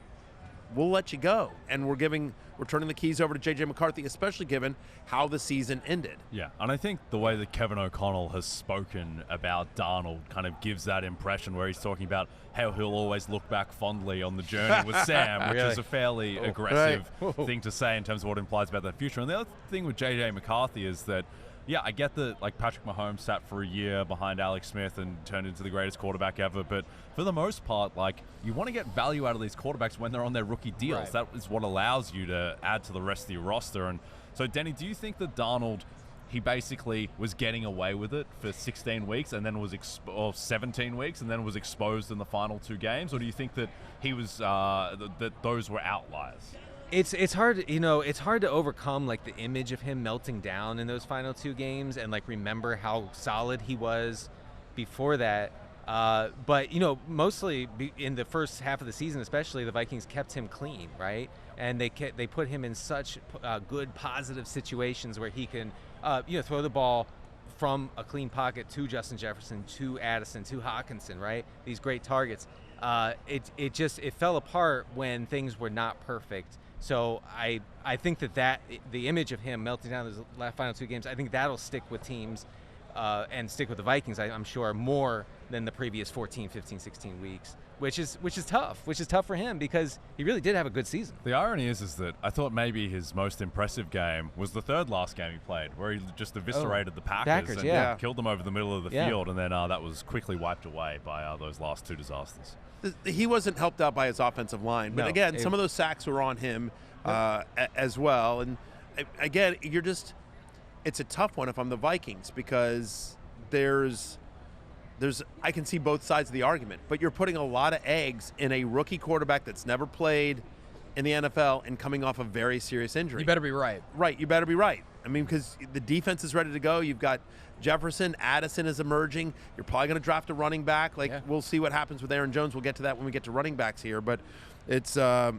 we'll let you go. And we're turning the keys over to J.J. McCarthy, especially given how the season ended. Yeah, and I think the way that Kevin O'Connell has spoken about Darnold kind of gives that impression where he's talking about how he'll always look back fondly on the journey with Sam, which is a fairly aggressive thing to say in terms of what it implies about that future. And the other thing with J.J. McCarthy is that Yeah, I get that, like, Patrick Mahomes sat for a year behind Alex Smith and turned into the greatest quarterback ever, but for the most part, like, you want to get value out of these quarterbacks when they're on their rookie deals. Right. That is what allows you to add to the rest of your roster. And so, Denny, do you think that Darnold, he basically was getting away with it for 16 weeks and then was 17 weeks and then was exposed in the final 2 games? Or do you think that he was that those were outliers? It's hard, it's hard to overcome like the image of him melting down in those final 2 games and like remember how solid he was before that. But mostly in the first half of the season, especially, the Vikings kept him clean, right? And they put him in such good, positive situations where he can, throw the ball from a clean pocket to Justin Jefferson, to Addison, to Hawkinson, right? These great targets. It fell apart when things were not perfect. So I think that the image of him melting down those final 2 games, I think that'll stick with teams and stick with the Vikings, I'm sure, more than the previous 14, 15, 16 weeks, which is tough for him because he really did have a good season. The irony is that I thought maybe his most impressive game was the third last game he played, where he just eviscerated the Packers and killed them over the middle of the field, and then that was quickly wiped away by those last 2 disasters. He wasn't helped out by his offensive line, but again, some of those sacks were on him as well. And again, it's a tough one if I'm the Vikings because I can see both sides of the argument, but you're putting a lot of eggs in a rookie quarterback that's never played in the NFL and coming off a very serious injury. You better be right. Right, you better be right. I mean, because the defense is ready to go. You've got Jefferson, Addison is emerging. You're probably going to draft a running back. We'll see what happens with Aaron Jones. We'll get to that when we get to running backs here. But it's I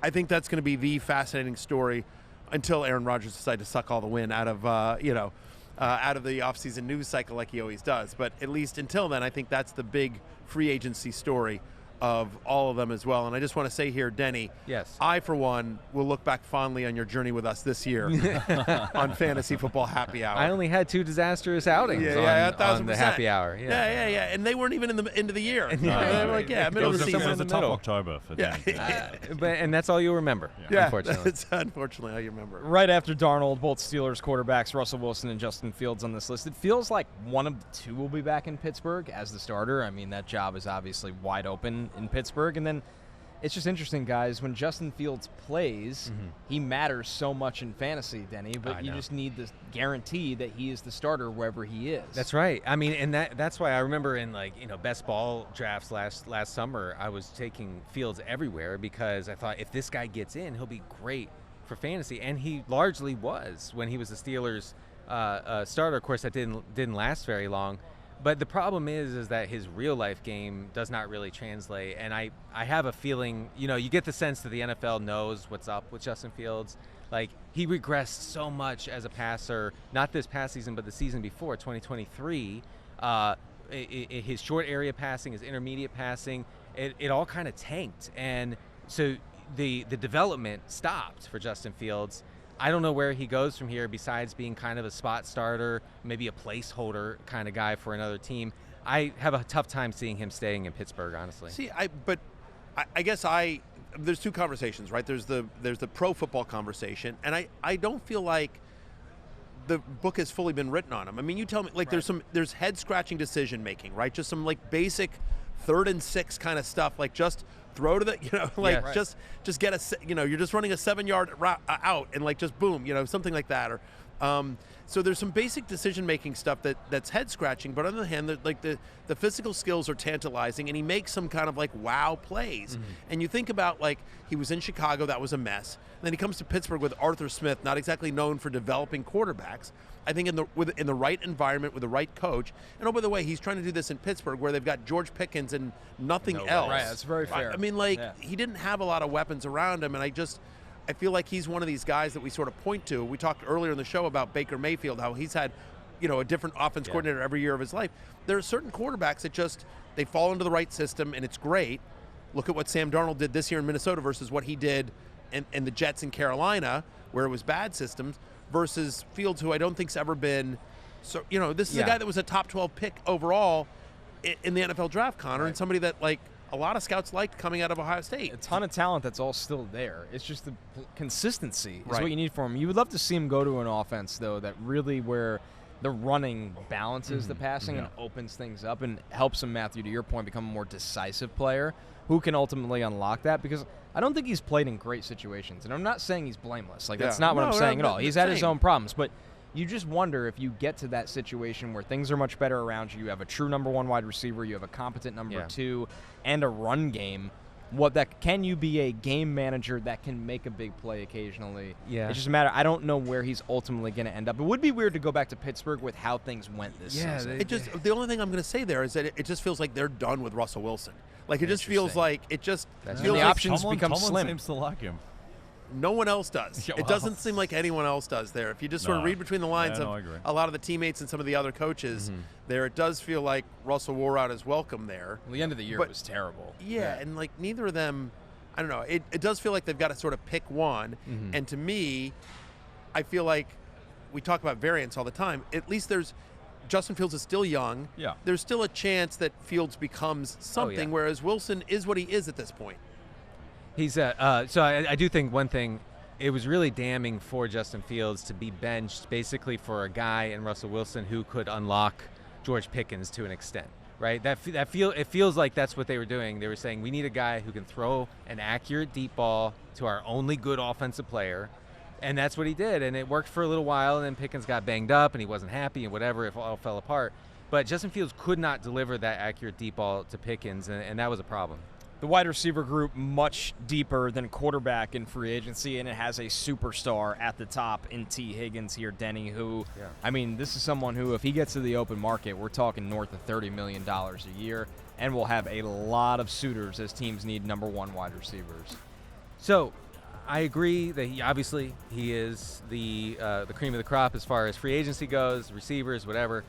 think that's going to be the fascinating story until Aaron Rodgers decides to suck all the wind out of out of the offseason news cycle like he always does. But at least until then, I think that's the big free agency story of all of them as well. And I just want to say here, Denny, yes, I, for one, will look back fondly on your journey with us this year on Fantasy Football Happy Hour. I only had 2 disastrous outings on the Happy Hour. Yeah. And they weren't even in the end of the year. It middle of the season. It was a tough October for Denny. And that's all you'll remember, unfortunately. That's unfortunately all you remember. Right after Darnold, both Steelers quarterbacks, Russell Wilson and Justin Fields on this list. It feels like one of the 2 will be back in Pittsburgh as the starter. I mean, that job is obviously wide open in Pittsburgh. And then it's just interesting, guys, when Justin Fields plays, he matters so much in fantasy, Denny, but you just need the guarantee that he is the starter wherever he is. That's right. I mean, and that's why I remember in best ball drafts last summer, I was taking Fields everywhere because I thought if this guy gets in, he'll be great for fantasy, and he largely was when he was the Steelers starter. Of course, that didn't last very long. But the problem is that his real life game does not really translate, and I have a feeling, you get the sense that the NFL knows what's up with Justin Fields. Like, he regressed so much as a passer, not this past season, but the season before, 2023. His short area passing, his intermediate passing, it all kind of tanked, and so the development stopped for Justin Fields. I don't know where he goes from here besides being kind of a spot starter, maybe a placeholder kind of guy for another team. I have a tough time seeing him staying in Pittsburgh, honestly. See, I guess there's 2 conversations, right? There's the pro football conversation, and I don't feel like the book has fully been written on him. I mean, you tell me, like, there's head scratching decision making, right? Just some like basic 3rd and 6 kind of stuff, like just throw to the, just get you're just running a 7-yard out and like just boom, something like that. Or so there's some basic decision-making stuff that's head-scratching, but on the other hand, like the physical skills are tantalizing, and he makes some kind of like wow plays. And you think about, like, he was in Chicago, that was a mess. And then he comes to Pittsburgh with Arthur Smith, not exactly known for developing quarterbacks. I think in the right environment with the right coach. And oh, by the way, he's trying to do this in Pittsburgh where they've got George Pickens and nothing else. Right, that's very fair. I mean, he didn't have a lot of weapons around him, and I feel like he's one of these guys that we sort of point to. We talked earlier in the show about Baker Mayfield, how he's had, a different offense coordinator every year of his life. There are certain quarterbacks that they fall into the right system, and it's great. Look at what Sam Darnold did this year in Minnesota versus what he did in the Jets in Carolina, where it was bad systems, versus Fields, who I don't think's ever been. So, this is a guy that was a top 12 pick overall in the NFL draft, Connor, and somebody that, like, a lot of scouts liked coming out of Ohio State. A ton of talent that's all still there. It's just the consistency is what you need for him. You would love to see him go to an offense, though, that really where the running balances the passing and opens things up and helps him, Matthew, to your point, become a more decisive player who can ultimately unlock that, because I don't think he's played in great situations. And I'm not saying he's blameless. Like, that's not what I'm saying at all. He's had his own problems. But you just wonder if you get to that situation where things are much better around you, you have a true number one wide receiver, you have a competent number two, and a run game, can you be a game manager that can make a big play occasionally? Yeah. It's just a matter. I don't know where he's ultimately going to end up. It would be weird to go back to Pittsburgh with how things went this season. The only thing I'm going to say there is that it just feels like they're done with Russell Wilson. Like, it just feels like the options become slim. Seems to like him. No one else does. It doesn't seem like anyone else does there. If you just sort of read between the lines of a lot of the teammates and some of the other coaches there, it does feel like Russell wore out his welcome there. Well, the end of the year was terrible. Yeah, and like neither of them, I don't know. It does feel like they've got to sort of pick one. And to me, I feel like we talk about variance all the time. At least Justin Fields is still young. Yeah. There's still a chance that Fields becomes something, whereas Wilson is what he is at this point. He's so I do think one thing, it was really damning for Justin Fields to be benched basically for a guy in Russell Wilson who could unlock George Pickens to an extent, right? It feels like that's what they were doing. They were saying we need a guy who can throw an accurate deep ball to our only good offensive player, and that's what he did, and it worked for a little while, and then Pickens got banged up and he wasn't happy and whatever, it all fell apart. But Justin Fields could not deliver that accurate deep ball to Pickens, and that was a problem. The wide receiver group much deeper than quarterback in free agency, and it has a superstar at the top in T. Higgins here, Denny, who, I mean, this is someone who, if he gets to the open market, we're talking north of $30 million a year, and will have a lot of suitors as teams need number one wide receivers. So I agree that he is the cream of the crop as far as free agency goes, receivers, whatever.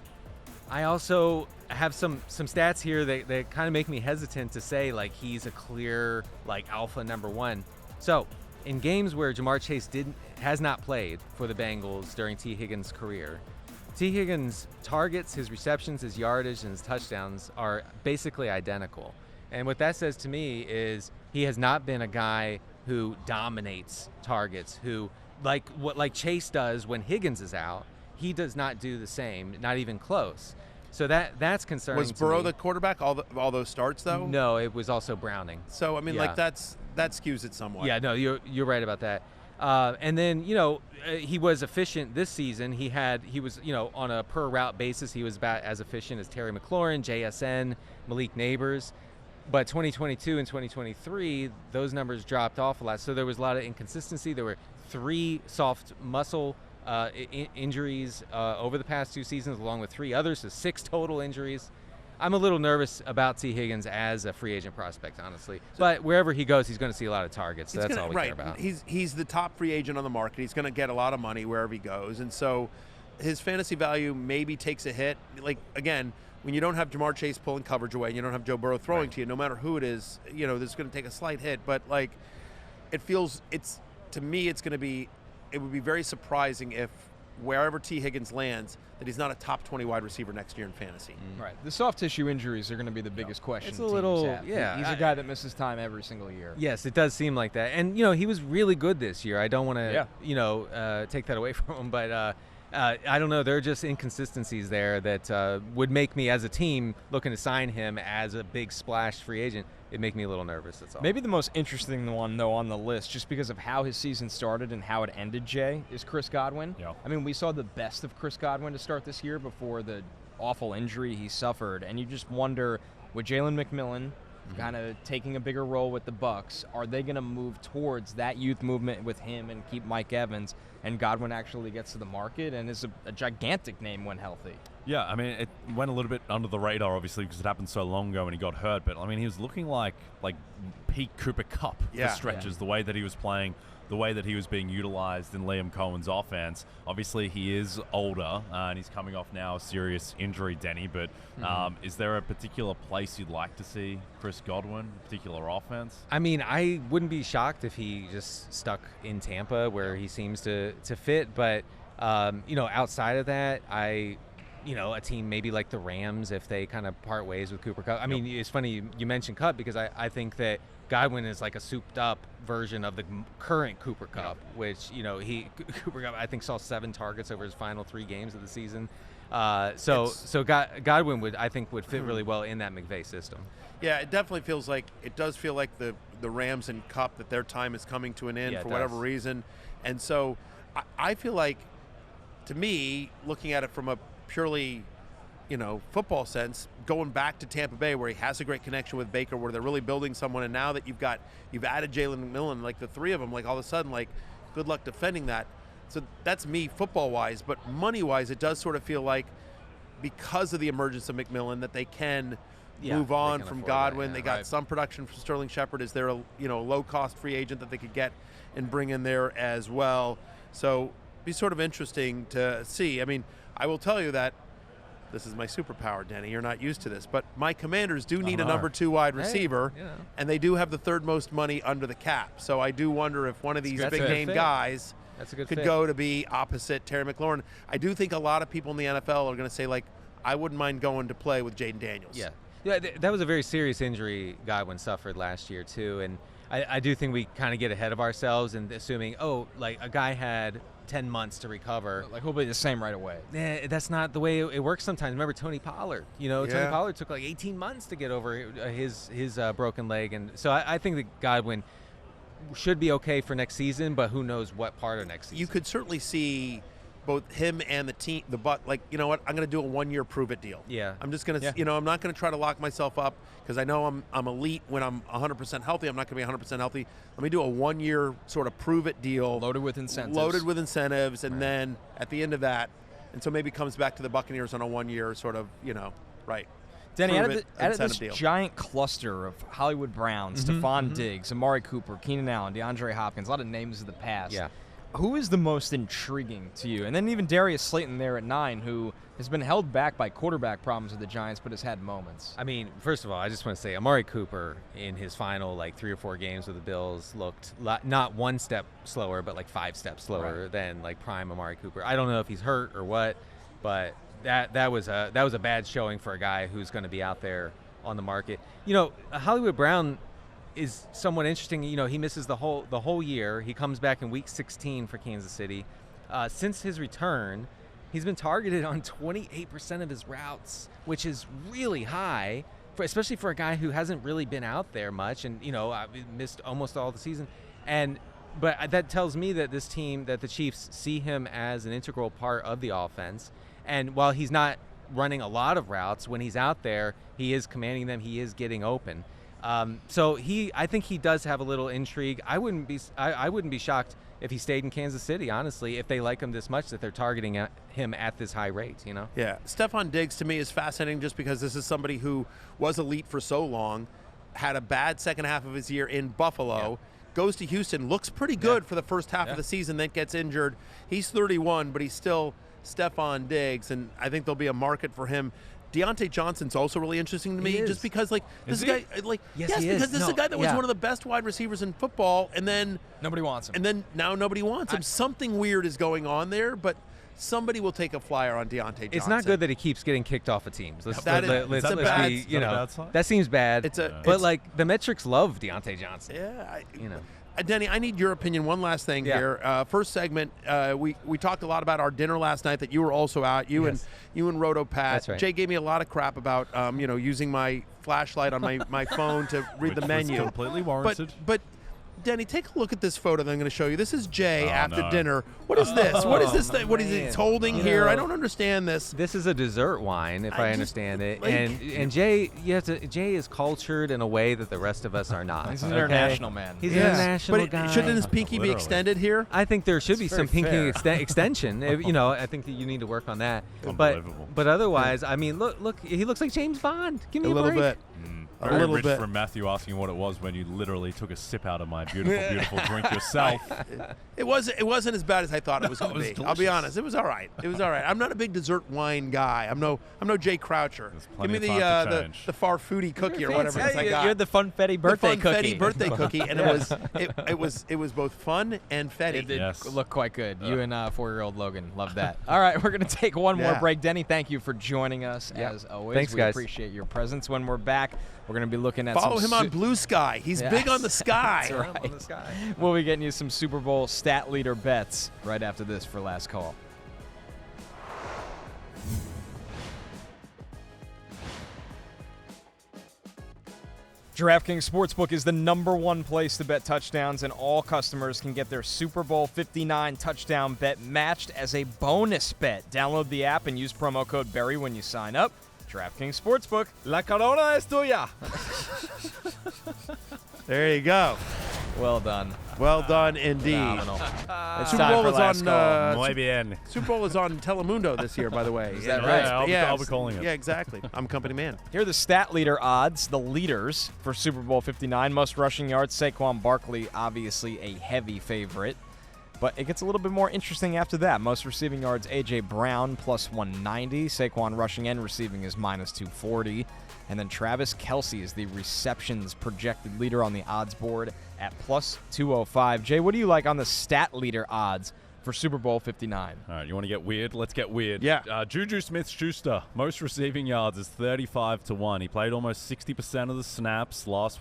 I also have some stats here that kind of make me hesitant to say like he's a clear like alpha number one. So in games where Jamar Chase has not played for the Bengals during T. Higgins' career, T. Higgins' targets, his receptions, his yardage, and his touchdowns are basically identical. And what that says to me is he has not been a guy who dominates targets, who like Chase does when Higgins is out. He does not do the same, not even close. So that's concerning. Was Burrow the quarterback all those starts though? No, it was also Browning. So I mean, like that skews it somewhat. Yeah, no, you're right about that. And then he was efficient this season. He was on a per route basis, he was about as efficient as Terry McLaurin, JSN, Malik Neighbors. But 2022 and 2023, those numbers dropped off a lot. So there was a lot of inconsistency. There were 3 soft muscle injuries over the past 2 seasons, along with 3 others, so 6 total injuries. I'm a little nervous about T. Higgins as a free agent prospect, honestly. But wherever he goes, he's going to see a lot of targets. So that's all we care about. He's the top free agent on the market. He's going to get a lot of money wherever he goes, and so his fantasy value maybe takes a hit. Like again, when you don't have Jamar Chase pulling coverage away, and you don't have Joe Burrow throwing to you, no matter who it is, there's going to take a slight hit. But like, to me, it would be very surprising if wherever T. Higgins lands, that he's not a top 20 wide receiver next year in fantasy. Right. The soft tissue injuries are going to be the biggest question. It's a little, He's a guy that misses time every single year. Yes, it does seem like that. And, he was really good this year. I don't want to, take that away from him. But I don't know. There are just inconsistencies there that would make me, as a team, looking to sign him as a big splash free agent, it'd make me a little nervous, that's all. Maybe the most interesting one, though, on the list, just because of how his season started and how it ended, Jay, is Chris Godwin. Yeah. I mean, we saw the best of Chris Godwin to start this year before the awful injury he suffered, and you just wonder, with Jalen McMillan kind of taking a bigger role with the Bucs, are they going to move towards that youth movement with him and keep Mike Evans, and Godwin actually gets to the market and is a gigantic name when healthy? Yeah, I mean, it went a little bit under the radar, obviously, because it happened so long ago when he got hurt. But, I mean, he was looking like peak Cooper Kupp for stretches, the way that he was playing, the way that he was being utilized in Liam Cohen's offense. Obviously, he is older, and he's coming off now a serious injury, Denny. But is there a particular place you'd like to see Chris Godwin, particular offense? I mean, I wouldn't be shocked if he just stuck in Tampa where he seems to fit. But, outside of that, a team maybe like the Rams, if they kind of part ways with Cooper Kupp. I mean, it's funny you mentioned Kupp because I think that Godwin is like a souped-up version of the current Cooper Kupp, which, Cooper Kupp, I think, saw 7 targets over his final 3 games of the season. Godwin would fit really well in that McVay system. Yeah, it definitely does feel like the Rams and Kupp, that their time is coming to an end for whatever reason. And so I feel like, to me, looking at it from a purely football sense, going back to Tampa Bay, where he has a great connection with Baker, where they're really building someone, and now that you've added Jalen McMillan, like the 3 of them, like all of a sudden, like, good luck defending that. So that's me football-wise, but money-wise, it does sort of feel like, because of the emergence of McMillan, that they can move on from Godwin. They got some production from Sterling Shepard. Is there a low-cost free agent that they could get and bring in there as well? So it'd be sort of interesting to see. I mean, I will tell you that this is my superpower, Denny. You're not used to this, but my Commanders do need a number 2 wide receiver, and they do have the 3rd most money under the cap. So I do wonder if one of these big-name guys could go to be opposite Terry McLaurin. I do think a lot of people in the NFL are going to say, like, I wouldn't mind going to play with Jaden Daniels. Yeah, that was a very serious injury Godwin suffered last year, too, and I do think we kind of get ahead of ourselves and assuming, like a guy had 10 months to recover. Like, he'll be the same right away. That's not the way it works sometimes. Remember Tony Pollard? Tony Pollard took like 18 months to get over his broken leg. And so I think that Godwin should be okay for next season, but who knows what part of next season. You could certainly see both him and the team, the Bucs, like, you know what, I'm going to do a 1-year prove-it deal. Yeah. I'm just going to, I'm not going to try to lock myself up because I know I'm elite when I'm 100% healthy. I'm not going to be 100% healthy. Let me do a 1-year sort of prove-it deal. Loaded with incentives. And then at the end of that, and so maybe comes back to the Buccaneers on a 1-year sort of, right. Denny, out of this giant cluster of Hollywood Browns, Stefon Diggs, Amari Cooper, Keenan Allen, DeAndre Hopkins, a lot of names of the past. Yeah. Who is the most intriguing to you? And then even Darius Slayton there at 9, who has been held back by quarterback problems with the Giants, but has had moments. I mean, first of all, I just want to say Amari Cooper in his final 3 or 4 games with the Bills looked not 1 step slower, but 5 steps slower than prime Amari Cooper. I don't know if he's hurt or what, but that was a bad showing for a guy who's going to be out there on the market. Hollywood Brown is somewhat interesting. He misses the whole year. He comes back in week 16 for Kansas City. Since his return, he's been targeted on 28% of his routes, which is really high, especially for a guy who hasn't really been out there much and missed almost all the season. But that tells me that this team, that the Chiefs see him as an integral part of the offense. And while he's not running a lot of routes, when he's out there, he is commanding them. He is getting open. So I think he does have a little intrigue. I wouldn't be shocked if he stayed in Kansas City, honestly, if they like him this much that they're targeting him at this high rate, Yeah. Stefon Diggs to me is fascinating just because this is somebody who was elite for so long, had a bad second half of his year in Buffalo, goes to Houston, looks pretty good for the first half of the season, then gets injured. He's 31, but he's still Stefon Diggs, and I think there'll be a market for him. Deontay Johnson's also really interesting to me, just because this guy, because this is a guy that was one of the best wide receivers in football, and then nobody wants him. And then now nobody wants him. Something weird is going on there, but somebody will take a flyer on Deontay Johnson. It's not good that he keeps getting kicked off of teams. That seems bad. But the metrics love Deontay Johnson. Yeah, Denny, I need your opinion. One last thing here. First segment, we talked a lot about our dinner last night that you were also out. You and Roto Pat. That's right. Jay gave me a lot of crap about using my flashlight on my phone to read the menu. Was completely warranted. But Denny, take a look at this photo that I'm going to show you. This is Jay after dinner. What is this? What is this thing? What is it holding here? I don't understand this. This is a dessert wine, if I understand it. And Jay, Jay is cultured in a way that the rest of us are not. He's an international man. He's an international guy. Shouldn't his pinky be extended here? I think there should be some pinky extension. I think that you need to work on that. But otherwise, I mean, look, he looks like James Bond. Give me a little break. bit. A little bit. From Matthew asking what it was when you literally took a sip out of my beautiful drink yourself. It wasn't as bad as I thought it was going to be. Delicious. I'll be honest. It was all right. I'm not a big dessert wine guy. I'm no Jay Croucher. Give me the Farfoodie cookie or whatever it is I got. You're the Funfetti birthday cookie. And it was both fun and fetty. It did look quite good. You and 4-year-old Logan loved that. All right, we're going to take one more break. Denny, thank you for joining us as always. Thanks, we guys. appreciate your presence. When we're back, we're We're going to be looking at Follow him on Blue Sky. He's big on the sky. That's right. On the sky. We'll be getting you some Super Bowl stat leader bets right after this for Last Call. DraftKings Sportsbook is the #1 place to bet touchdowns, and all customers can get their Super Bowl 59 touchdown bet matched as a bonus bet. Download the app and use promo code Berry when you sign up. DraftKings Sportsbook. La corona es tuya. There you go. Well done. Well done indeed. Phenomenal. It's Super time Bowl for is Last Call. Muy bien. Super Bowl is on Telemundo this year, by the way. Is that right? Yeah, I'll be calling it. Yeah, exactly. I'm company man. Here are the stat leader odds, the leaders for Super Bowl 59. Most rushing yards, Saquon Barkley, obviously a heavy favorite. But it gets a little bit more interesting after that. Most receiving yards, A.J. Brown, plus 190. Saquon rushing and receiving is minus 240. And then Travis Kelce is the receptions projected leader on the odds board at plus 205. Jay, what do you like on the stat leader odds for Super Bowl 59? All right, you want to get weird? Let's get weird. Yeah. Juju Smith-Schuster, most receiving yards is 35-1. He played almost 60% of the snaps last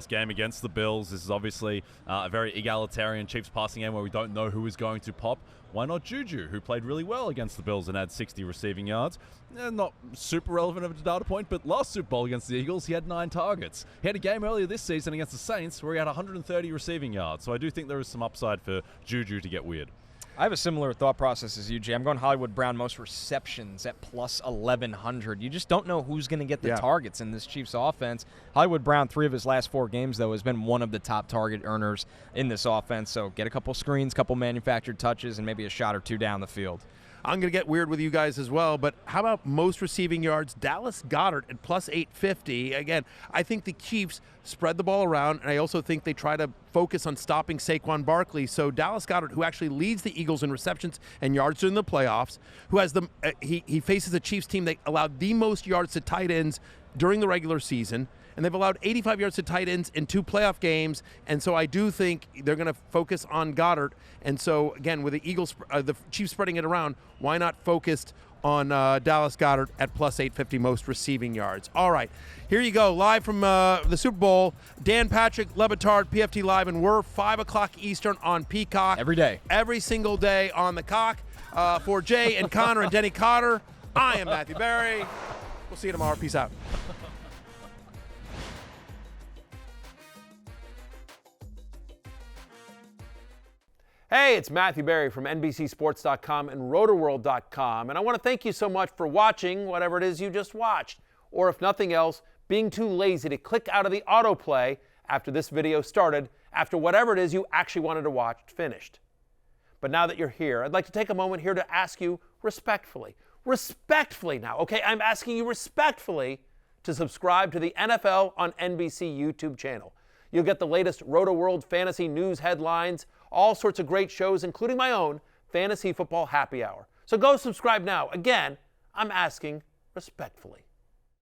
game against the Bills. This is obviously a very egalitarian Chiefs passing game where we don't know who is going to pop. Why not Juju, who played really well against the Bills and had 60 receiving yards? Not super relevant of a data point, but last Super Bowl against the Eagles, he had 9 targets. He had a game earlier this season against the Saints where he had 130 receiving yards. So I do think there is some upside for Juju to get weird. I have a similar thought process as you, Jay. I'm going Hollywood Brown, most receptions at plus 1,100. You just don't know who's going to get the targets in this Chiefs offense. Hollywood Brown, 3 of his last 4 games, though, has been one of the top target earners in this offense. So get a couple screens, couple manufactured touches, and maybe a shot or 2 down the field. I'm going to get weird with you guys as well, but how about most receiving yards? Dallas Goedert at plus 850. Again, I think the Chiefs spread the ball around, and I also think they try to focus on stopping Saquon Barkley. So Dallas Goedert, who actually leads the Eagles in receptions and yards during the playoffs, who has he faces a Chiefs team that allowed the most yards to tight ends during the regular season, and they've allowed 85 yards to tight ends in 2 playoff games. And so I do think they're going to focus on Goddard. And so, again, with the Chiefs spreading it around, why not focus on Dallas Goedert at plus 850 most receiving yards? All right, here you go, live from the Super Bowl. Dan Patrick, Levitard, PFT Live, and we're 5 o'clock Eastern on Peacock. Every day. Every single day on the cock. For Jay and Connor and Denny Cotter, I am Matthew Berry. We'll see you tomorrow. Peace out. Hey, it's Matthew Berry from NBCSports.com and Rotoworld.com, and I want to thank you so much for watching whatever it is you just watched, or if nothing else, being too lazy to click out of the autoplay after this video started, after whatever it is you actually wanted to watch finished. But now that you're here, I'd like to take a moment here to ask you respectfully now, okay? I'm asking you respectfully to subscribe to the NFL on NBC YouTube channel. You'll get the latest Rotoworld fantasy news headlines, all sorts of great shows, including my own Fantasy Football Happy Hour. So go subscribe now. Again, I'm asking respectfully.